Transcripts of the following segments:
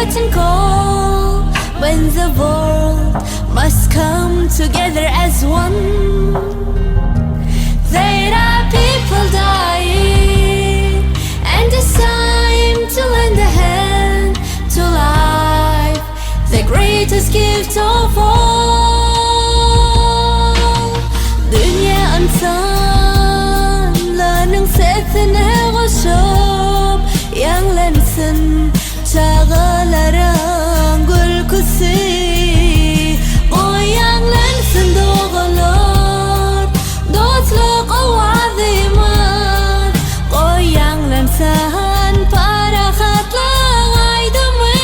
hot and cold, when the world must come together as one. There are people dying, and it's time to lend a hand to life, the greatest gift of all. Dünya insanların sesine koşup yanlansın çağların gülküsü. O yanlansın doğulur dostluk o azimat. O yanlansın parahatlı aydınlık.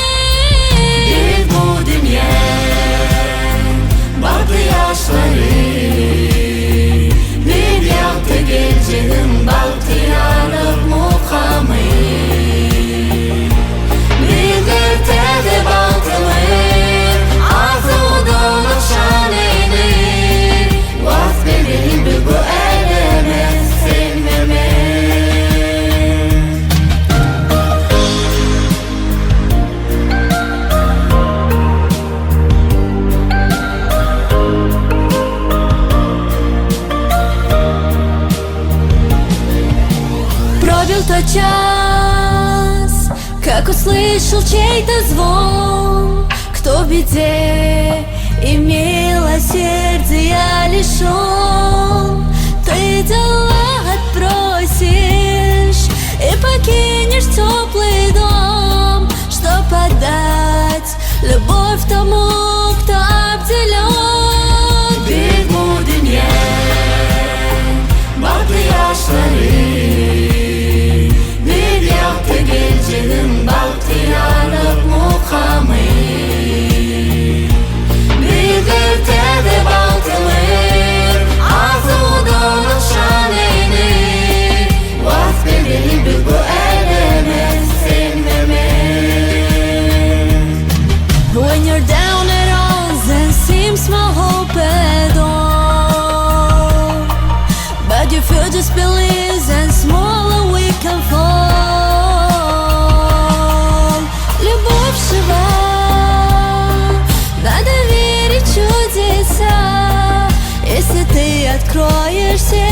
Bir bu dünya baktı yaşları, bir yaktı geleceğin baltıyanık mukamı. Bir dertede baltılır ağzı dolu şaneni. Vazgeçin bir bu eleme sevmeme. Пробил тот час, как услышал чей-то звон. Кто в беде и милосердия лишен, ты дела отбросишь и покинешь теплый дом, чтоб подать любовь тому, кто обделен. Bir bu dünya baktı yaşları, bir yaktı geleceğin baltıyanık mukamı. Bir dertede baltılır ağzı dolu şaneni. Vazgeçin bir bu eleme sevmeme. When you're down at all and seems no hope at all, but you feel just believes and smaller we can fall. Любовь жива, надо верить в чудеса, если ты откроешь сердце.